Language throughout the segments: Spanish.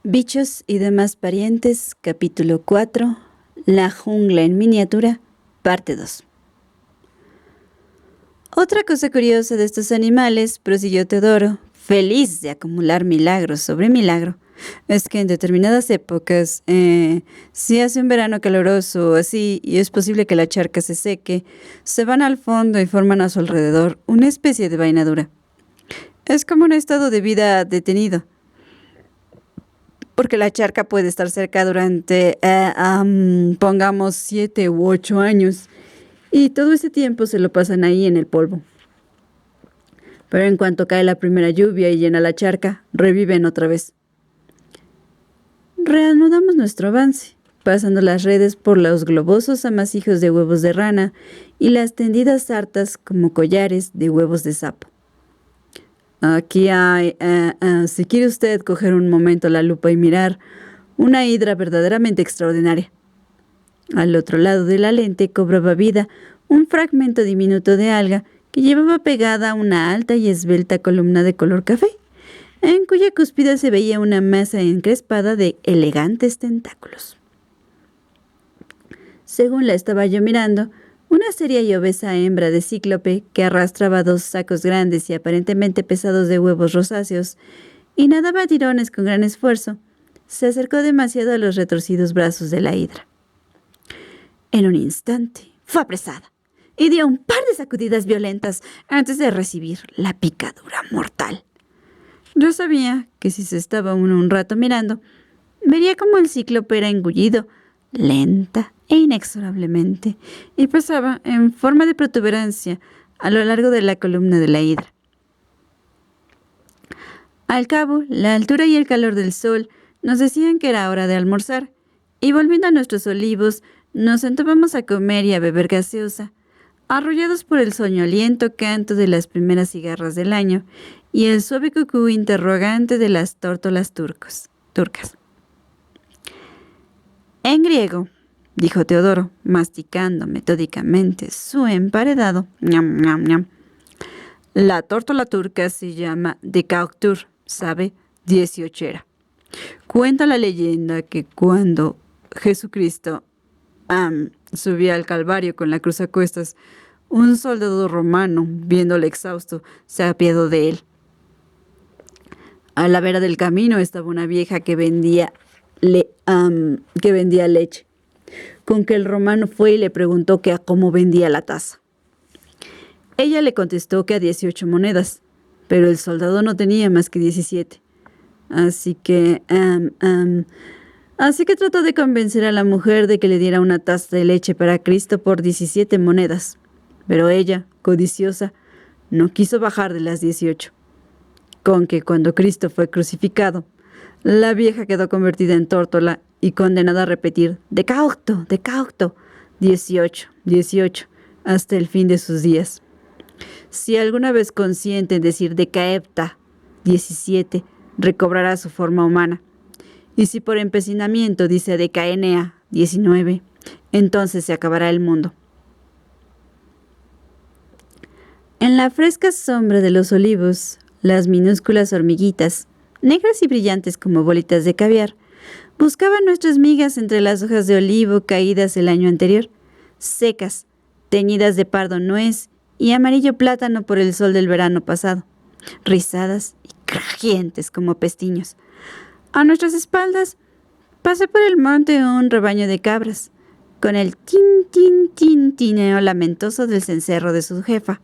Bichos y demás parientes, capítulo 4, La jungla en miniatura, parte 2. Otra cosa curiosa de estos animales, prosiguió Teodoro, feliz de acumular milagro sobre milagro, es que en determinadas épocas, si hace un verano caluroso o así, y es posible que la charca se seque, se van al fondo y forman a su alrededor una especie de vaina dura. Es como un estado de vida detenido, porque la charca puede estar cerca durante, pongamos, 7 u 8 años, y todo ese tiempo se lo pasan ahí en el polvo. Pero en cuanto cae la primera lluvia y llena la charca, reviven otra vez. Reanudamos nuestro avance, pasando las redes por los globosos amasijos de huevos de rana y las tendidas sartas como collares de huevos de sapo. Aquí hay, si quiere usted coger un momento la lupa y mirar, una hidra verdaderamente extraordinaria. Al otro lado de la lente cobraba vida un fragmento diminuto de alga que llevaba pegada una alta y esbelta columna de color café, en cuya cúspide se veía una masa encrespada de elegantes tentáculos. Según la estaba yo mirando, una seria y obesa hembra de cíclope que arrastraba 2 sacos grandes y aparentemente pesados de huevos rosáceos y nadaba a tirones con gran esfuerzo, se acercó demasiado a los retorcidos brazos de la hidra. En un instante fue apresada y dio un par de sacudidas violentas antes de recibir la picadura mortal. Yo sabía que si se estaba uno un rato mirando, vería cómo el cíclope era engullido lenta e inexorablemente, y pasaba en forma de protuberancia a lo largo de la columna de la hidra. Al cabo, la altura y el calor del sol nos decían que era hora de almorzar, y volviendo a nuestros olivos, nos sentábamos a comer y a beber gaseosa, arrollados por el soñoliento canto de las primeras cigarras del año y el suave cucú interrogante de las tórtolas turcas. En griego, dijo Teodoro, masticando metódicamente su emparedado, ñam, ñam, ñam. La tórtola turca se llama Decaoctur, ¿sabe? 18era. Cuenta la leyenda que cuando Jesucristo subía al Calvario con la cruz a cuestas, un soldado romano, viéndole exhausto, se apiadó de él. A la vera del camino estaba una vieja que vendía leche, con que el romano fue y le preguntó que a cómo vendía la taza. Ella le contestó que a 18 monedas, pero el soldado no tenía más que 17. Así que trató de convencer a la mujer de que le diera una taza de leche para Cristo por 17 monedas. Pero ella, codiciosa, no quiso bajar de las 18. Con que cuando Cristo fue crucificado, la vieja quedó convertida en tórtola y condenada a repetir decaucto, decaucto, 18, 18, hasta el fin de sus días. Si alguna vez consiente en decir decaepta, 17, recobrará su forma humana. Y si por empecinamiento dice decaenea, 19, entonces se acabará el mundo. En la fresca sombra de los olivos, las minúsculas hormiguitas, negras y brillantes como bolitas de caviar, buscaban nuestras migas entre las hojas de olivo caídas el año anterior, secas, teñidas de pardo nuez y amarillo plátano por el sol del verano pasado, rizadas y crujientes como pestiños. A nuestras espaldas pasé por el monte un rebaño de cabras, con el tineo lamentoso del cencerro de su jefa,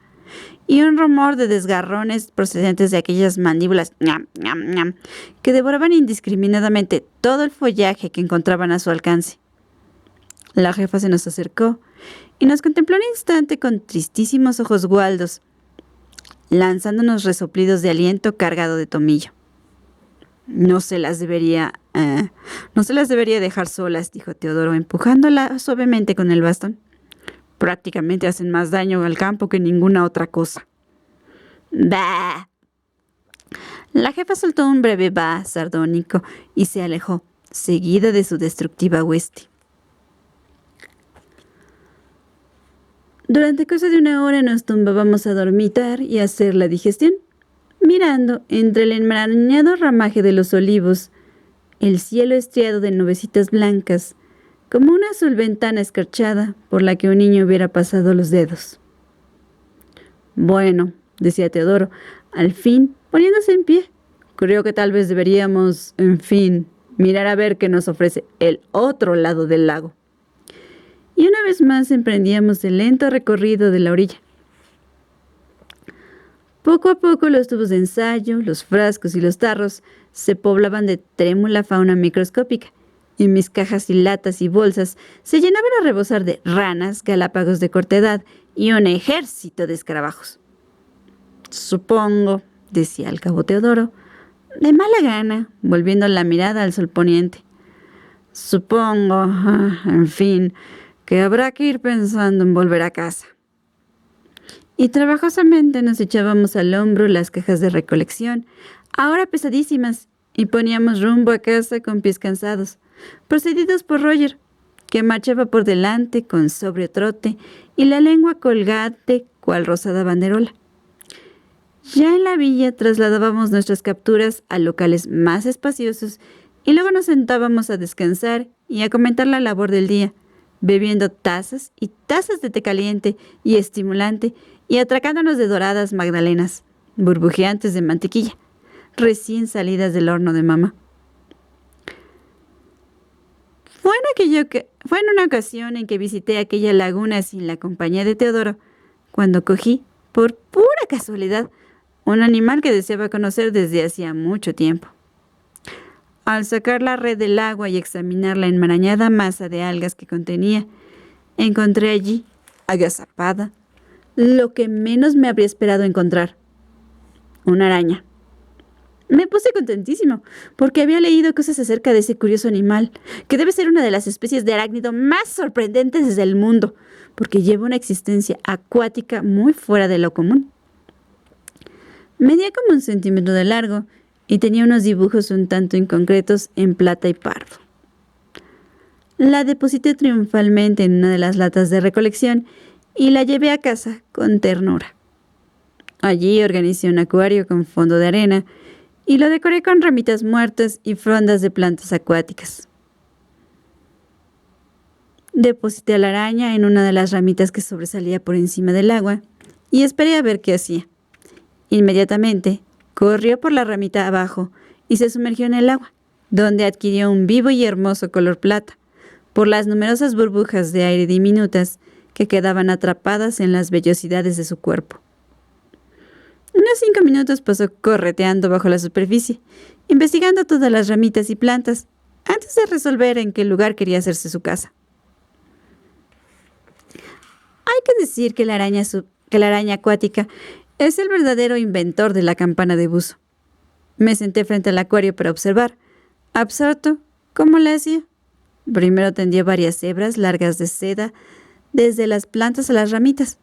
y un rumor de desgarrones procedentes de aquellas mandíbulas ñam, ñam, ñam, que devoraban indiscriminadamente todo el follaje que encontraban a su alcance. La jefa se nos acercó y nos contempló un instante con tristísimos ojos gualdos, lanzándonos resoplidos de aliento cargado de tomillo. No se las debería dejar solas, dijo Teodoro, empujándola suavemente con el bastón. Prácticamente hacen más daño al campo que ninguna otra cosa. ¡Bah! La jefa soltó un breve bah sardónico y se alejó, seguida de su destructiva hueste. Durante cosa de 1 hora nos tumbábamos a dormitar y a hacer la digestión, mirando entre el enmarañado ramaje de los olivos el cielo estriado de nubecitas blancas, como una azul ventana escarchada por la que un niño hubiera pasado los dedos. «Bueno», decía Teodoro, al fin, poniéndose en pie, «creo que tal vez deberíamos, en fin, mirar a ver qué nos ofrece el otro lado del lago». Y una vez más emprendíamos el lento recorrido de la orilla. Poco a poco los tubos de ensayo, los frascos y los tarros se poblaban de trémula fauna microscópica, y mis cajas y latas y bolsas se llenaban a rebosar de ranas, galápagos de corta edad y un ejército de escarabajos. «Supongo», decía al cabo Teodoro, de mala gana, volviendo la mirada al sol poniente. «Supongo, en fin, que habrá que ir pensando en volver a casa». Y trabajosamente nos echábamos al hombro las cajas de recolección, ahora pesadísimas, y poníamos rumbo a casa con pies cansados, precedidos por Roger, que marchaba por delante con sobrio trote y la lengua colgante cual rosada banderola. Ya en la villa trasladábamos nuestras capturas a locales más espaciosos y luego nos sentábamos a descansar y a comentar la labor del día, bebiendo tazas y tazas de té caliente y estimulante y atracándonos de doradas magdalenas, burbujeantes de mantequilla, recién salidas del horno de mamá. Fue en una ocasión en que visité aquella laguna sin la compañía de Teodoro, cuando cogí, por pura casualidad, un animal que deseaba conocer desde hacía mucho tiempo. Al sacar la red del agua y examinar la enmarañada masa de algas que contenía, encontré allí, agazapada, lo que menos me habría esperado encontrar: una araña. Me puse contentísimo, porque había leído cosas acerca de ese curioso animal, que debe ser una de las especies de arácnido más sorprendentes del mundo, porque lleva una existencia acuática muy fuera de lo común. Medía como 1 centímetro de largo y tenía unos dibujos un tanto inconcretos en plata y pardo. La deposité triunfalmente en una de las latas de recolección y la llevé a casa con ternura. Allí organicé un acuario con fondo de arena y lo decoré con ramitas muertas y frondas de plantas acuáticas. Deposité a la araña en una de las ramitas que sobresalía por encima del agua y esperé a ver qué hacía. Inmediatamente, corrió por la ramita abajo y se sumergió en el agua, donde adquirió un vivo y hermoso color plata, por las numerosas burbujas de aire diminutas que quedaban atrapadas en las vellosidades de su cuerpo. Unos 5 minutos pasó correteando bajo la superficie, investigando todas las ramitas y plantas, antes de resolver en qué lugar quería hacerse su casa. Hay que decir que la araña acuática es el verdadero inventor de la campana de buzo. Me senté frente al acuario para observar, absorto, cómo le hacía. Primero tendió varias hebras largas de seda desde las plantas a las ramitas.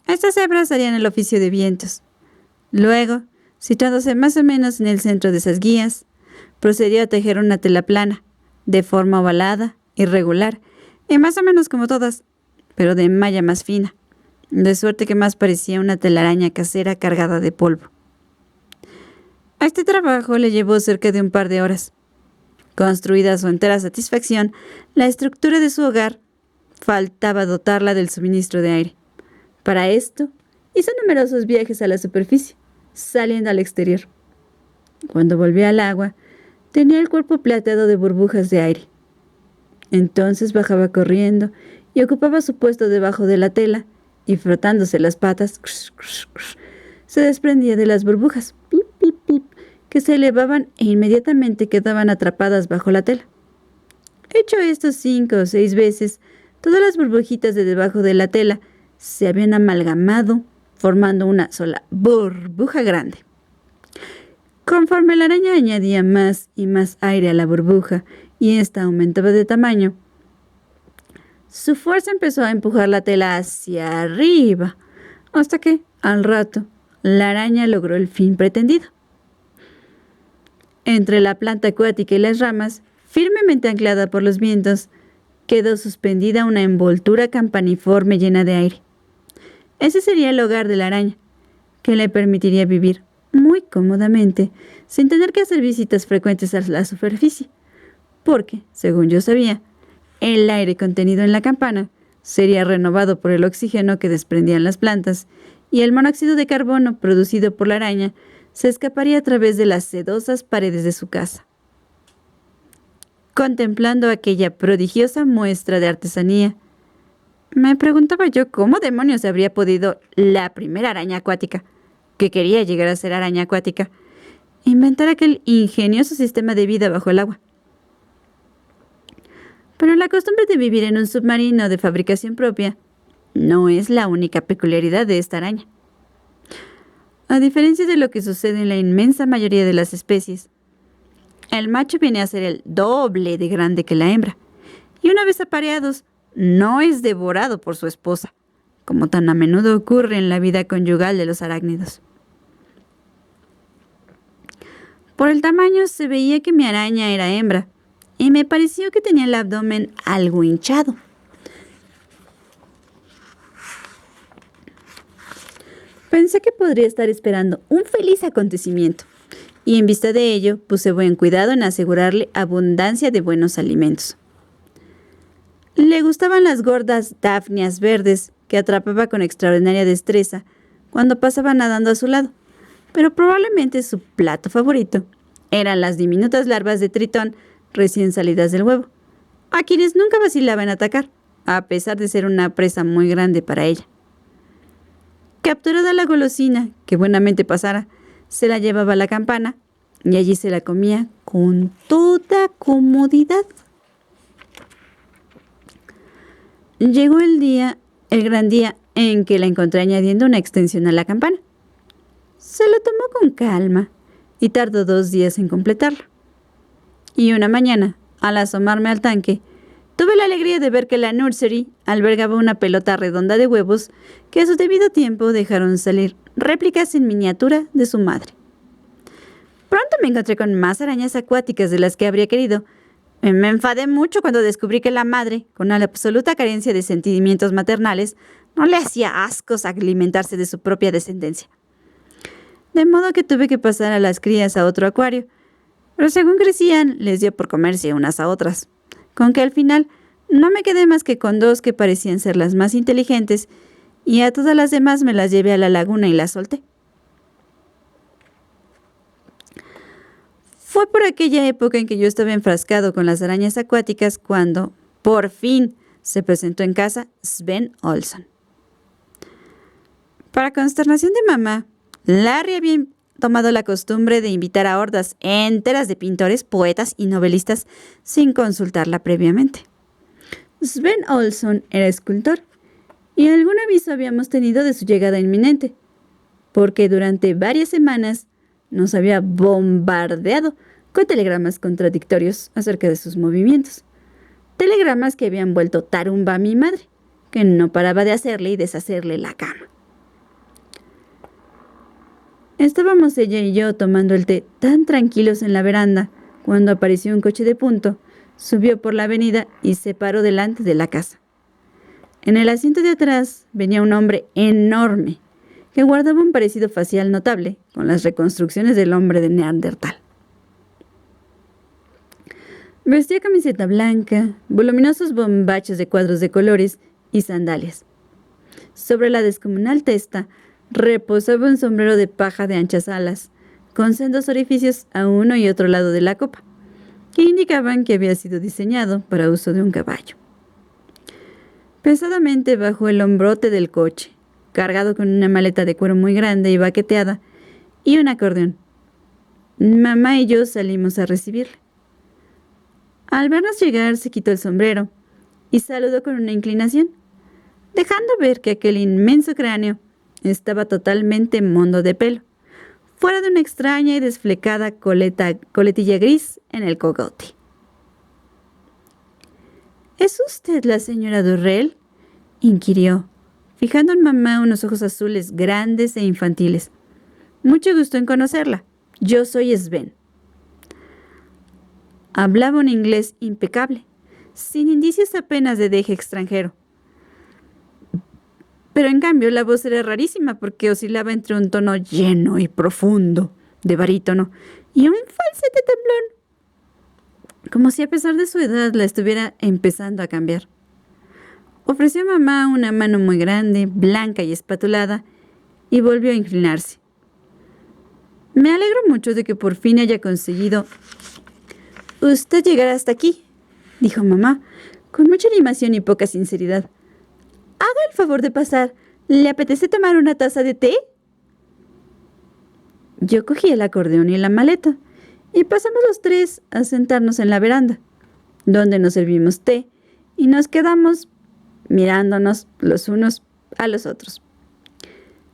Estas hebras harían el oficio de vientos. Luego, situándose más o menos en el centro de esas guías, procedió a tejer una tela plana, de forma ovalada, irregular, y más o menos como todas, pero de malla más fina, de suerte que más parecía una telaraña casera cargada de polvo. A este trabajo le llevó cerca de un par de horas. Construida a su entera satisfacción, la estructura de su hogar faltaba dotarla del suministro de aire. Para esto, hizo numerosos viajes a la superficie, saliendo al exterior. Cuando volvió al agua, tenía el cuerpo plateado de burbujas de aire. Entonces bajaba corriendo y ocupaba su puesto debajo de la tela, y frotándose las patas, se desprendía de las burbujas, plip, plip, plip, que se elevaban e inmediatamente quedaban atrapadas bajo la tela. Hecho esto 5 o 6 veces, todas las burbujitas de debajo de la tela se habían amalgamado, formando una sola burbuja grande. Conforme la araña añadía más y más aire a la burbuja y ésta aumentaba de tamaño, su fuerza empezó a empujar la tela hacia arriba, hasta que, al rato, la araña logró el fin pretendido. Entre la planta acuática y las ramas, firmemente anclada por los vientos, quedó suspendida una envoltura campaniforme llena de aire. Ese sería el hogar de la araña, que le permitiría vivir muy cómodamente, sin tener que hacer visitas frecuentes a la superficie, porque, según yo sabía, el aire contenido en la campana sería renovado por el oxígeno que desprendían las plantas y el monóxido de carbono producido por la araña se escaparía a través de las sedosas paredes de su casa. Contemplando aquella prodigiosa muestra de artesanía, me preguntaba yo cómo demonios habría podido la primera araña acuática, que quería llegar a ser araña acuática, inventar aquel ingenioso sistema de vida bajo el agua. Pero la costumbre de vivir en un submarino de fabricación propia no es la única peculiaridad de esta araña. A diferencia de lo que sucede en la inmensa mayoría de las especies, el macho viene a ser el doble de grande que la hembra, y una vez apareados, no es devorado por su esposa, como tan a menudo ocurre en la vida conyugal de los arácnidos. Por el tamaño se veía que mi araña era hembra, y me pareció que tenía el abdomen algo hinchado. Pensé que podría estar esperando un feliz acontecimiento, y en vista de ello puse buen cuidado en asegurarle abundancia de buenos alimentos. Le gustaban las gordas dafnias verdes que atrapaba con extraordinaria destreza cuando pasaba nadando a su lado, pero probablemente su plato favorito eran las diminutas larvas de tritón recién salidas del huevo, a quienes nunca vacilaba en atacar, a pesar de ser una presa muy grande para ella. Capturada la golosina, que buenamente pasara, se la llevaba a la campana y allí se la comía con toda comodidad. Llegó el gran día en que la encontré añadiendo una extensión a la campana. Se lo tomó con calma y tardó 2 días en completarlo. Y una mañana, al asomarme al tanque, tuve la alegría de ver que la nursery albergaba una pelota redonda de huevos que a su debido tiempo dejaron salir réplicas en miniatura de su madre. Pronto me encontré con más arañas acuáticas de las que habría querido. Me enfadé mucho cuando descubrí que la madre, con una absoluta carencia de sentimientos maternales, no le hacía ascos alimentarse de su propia descendencia. De modo que tuve que pasar a las crías a otro acuario, pero según crecían, les dio por comerse unas a otras, con que al final no me quedé más que con 2 que parecían ser las más inteligentes, y a todas las demás me las llevé a la laguna y las solté. Fue por aquella época en que yo estaba enfrascado con las arañas acuáticas cuando, por fin, se presentó en casa Sven Olsson. Para consternación de mamá, Larry había tomado la costumbre de invitar a hordas enteras de pintores, poetas y novelistas sin consultarla previamente. Sven Olsson era escultor, y algún aviso habíamos tenido de su llegada inminente, porque durante varias semanas nos había bombardeado con telegramas contradictorios acerca de sus movimientos. Telegramas que habían vuelto tarumba a mi madre, que no paraba de hacerle y deshacerle la cama. Estábamos ella y yo tomando el té tan tranquilos en la veranda cuando apareció un coche de punto, subió por la avenida y se paró delante de la casa. En el asiento de atrás venía un hombre enorme que guardaba un parecido facial notable con las reconstrucciones del hombre de Neandertal. Vestía camiseta blanca, voluminosos bombachos de cuadros de colores y sandalias. Sobre la descomunal testa reposaba un sombrero de paja de anchas alas, con sendos orificios a uno y otro lado de la copa, que indicaban que había sido diseñado para uso de un caballo. Pesadamente bajó el hombrote del coche, cargado con una maleta de cuero muy grande y baqueteada, y un acordeón. Mamá y yo salimos a recibirle. Al vernos llegar, se quitó el sombrero y saludó con una inclinación, dejando ver que aquel inmenso cráneo estaba totalmente mondo de pelo, fuera de una extraña y desflecada coletilla gris en el cogote. ¿Es usted la señora Durrell?, inquirió, fijando en mamá unos ojos azules grandes e infantiles. Mucho gusto en conocerla. Yo soy Sven. Hablaba un inglés impecable, sin indicios apenas de deje extranjero. Pero en cambio la voz era rarísima porque oscilaba entre un tono lleno y profundo de barítono y un falsete temblón, como si a pesar de su edad la estuviera empezando a cambiar. Ofreció a mamá una mano muy grande, blanca y espatulada, y volvió a inclinarse. Me alegro mucho de que por fin haya conseguido usted llegar hasta aquí, dijo mamá, con mucha animación y poca sinceridad. Haga el favor de pasar. ¿Le apetece tomar una taza de té? Yo cogí el acordeón y la maleta, y pasamos los tres a sentarnos en la veranda, donde nos servimos té, y nos quedamos mirándonos los unos a los otros.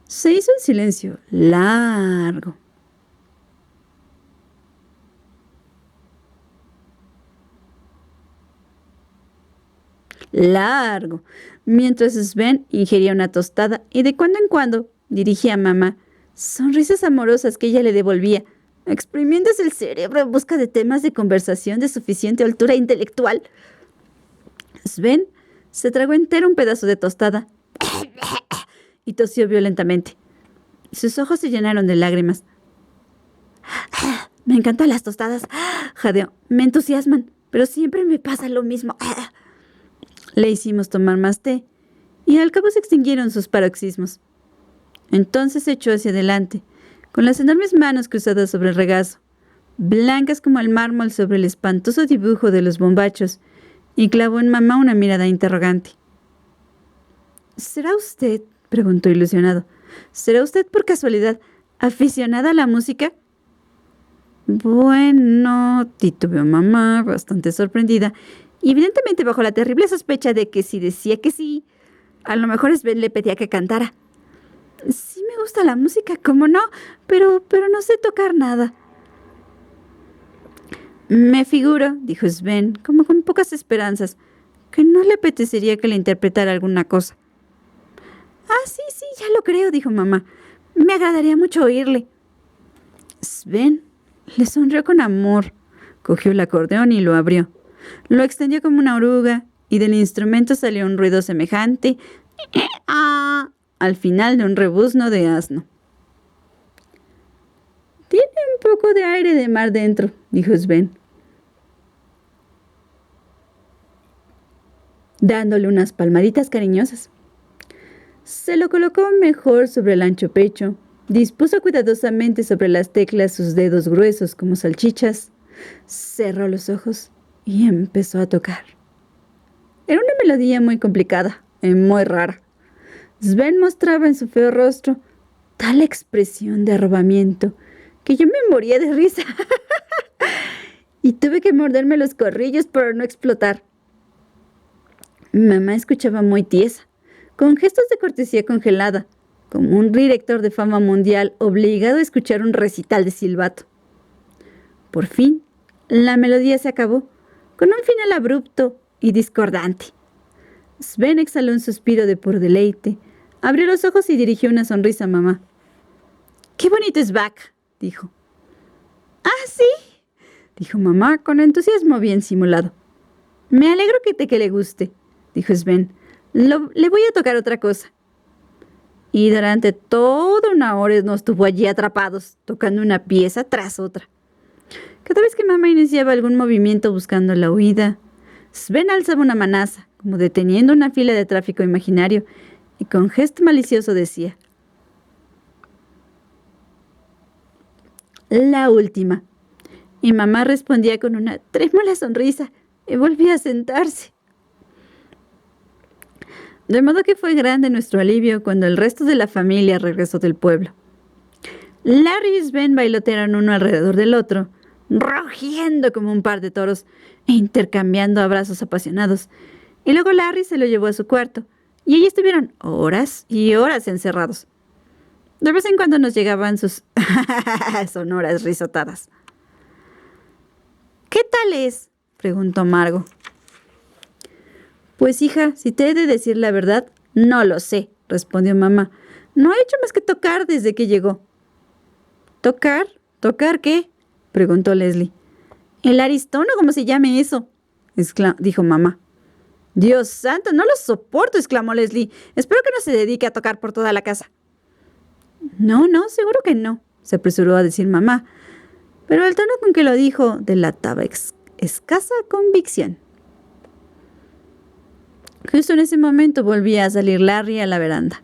Se hizo un silencio largo. Mientras Sven ingería una tostada y de cuando en cuando dirigía a mamá sonrisas amorosas que ella le devolvía, exprimiéndose el cerebro en busca de temas de conversación de suficiente altura intelectual. Sven se tragó entero un pedazo de tostada y tosió violentamente. Sus ojos se llenaron de lágrimas. Me encantan las tostadas, jadeó. Me entusiasman, pero siempre me pasa lo mismo. Le hicimos tomar más té, y al cabo se extinguieron sus paroxismos. Entonces se echó hacia adelante, con las enormes manos cruzadas sobre el regazo, blancas como el mármol sobre el espantoso dibujo de los bombachos, y clavó en mamá una mirada interrogante. ¿Será usted, preguntó ilusionado, ¿será usted por casualidad aficionada a la música? Bueno, titubeó mamá, bastante sorprendida, y evidentemente bajo la terrible sospecha de que si decía que sí, a lo mejor Sven le pedía que cantara. Sí me gusta la música, ¿cómo no? Pero no sé tocar nada. Me figuro, dijo Sven, como con pocas esperanzas, que no le apetecería que le interpretara alguna cosa. Ah, sí, ya lo creo, dijo mamá. Me agradaría mucho oírle. Sven le sonrió con amor, cogió el acordeón y lo abrió. Lo extendió como una oruga y del instrumento salió un ruido semejante al final de un rebuzno de asno. Tiene un poco de aire de mar dentro, dijo Sven, dándole unas palmaditas cariñosas. Se lo colocó mejor sobre el ancho pecho, dispuso cuidadosamente sobre las teclas sus dedos gruesos como salchichas, cerró los ojos y empezó a tocar. Era una melodía muy complicada y muy rara. Sven mostraba en su feo rostro tal expresión de arrobamiento que yo me moría de risa y tuve que morderme los corrillos para no explotar. Mamá escuchaba muy tiesa, con gestos de cortesía congelada, como un director de fama mundial obligado a escuchar un recital de silbato. Por fin, la melodía se acabó, con un final abrupto y discordante. Sven exhaló un suspiro de puro deleite, abrió los ojos y dirigió una sonrisa a mamá. ¡Qué bonito es Bach!, dijo. ¡Ah, sí!, dijo mamá con entusiasmo bien simulado. Me alegro que le guste, dijo Sven. Le voy a tocar otra cosa. Y durante toda una hora nos tuvo allí atrapados, tocando una pieza tras otra. Cada vez que mamá iniciaba algún movimiento buscando la huida, Sven alzaba una manaza, como deteniendo una fila de tráfico imaginario, y con gesto malicioso decía: la última. Y mamá respondía con una trémula sonrisa y volvía a sentarse. De modo que fue grande nuestro alivio cuando el resto de la familia regresó del pueblo. Larry y Sven bailotearon uno alrededor del otro, rugiendo como un par de toros e intercambiando abrazos apasionados. Y luego Larry se lo llevó a su cuarto, y allí estuvieron horas y horas encerrados. De vez en cuando nos llegaban sus sonoras risotadas. ¿Qué tal es?, preguntó Margo. Pues hija, si te he de decir la verdad, no lo sé, respondió mamá. No ha hecho más que tocar desde que llegó. ¿Tocar? ¿Tocar qué?, preguntó Leslie. El aristón, o como se llame eso, dijo mamá. Dios santo, no lo soporto, exclamó Leslie. Espero que no se dedique a tocar por toda la casa. No, seguro que no, se apresuró a decir mamá. Pero el tono con que lo dijo delataba escasa convicción. Justo en ese momento volvía a salir Larry a la veranda.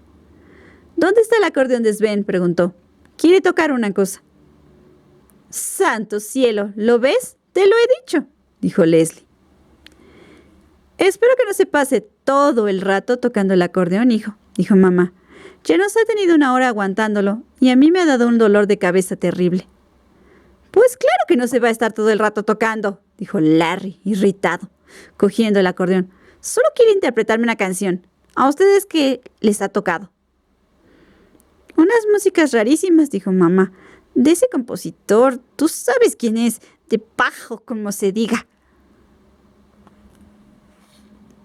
¿Dónde está el acordeón de Sven?, preguntó. Quiere tocar una cosa. ¡Santo cielo! ¿Lo ves? Te lo he dicho, dijo Leslie. Espero que no se pase todo el rato tocando el acordeón, hijo, dijo mamá. Ya nos ha tenido una hora aguantándolo y a mí me ha dado un dolor de cabeza terrible. Pues claro que no se va a estar todo el rato tocando, dijo Larry, irritado, cogiendo el acordeón. Solo quiere interpretarme una canción. ¿A ustedes qué les ha tocado? Unas músicas rarísimas, dijo mamá. De ese compositor, tú sabes quién es, de bajo, como se diga.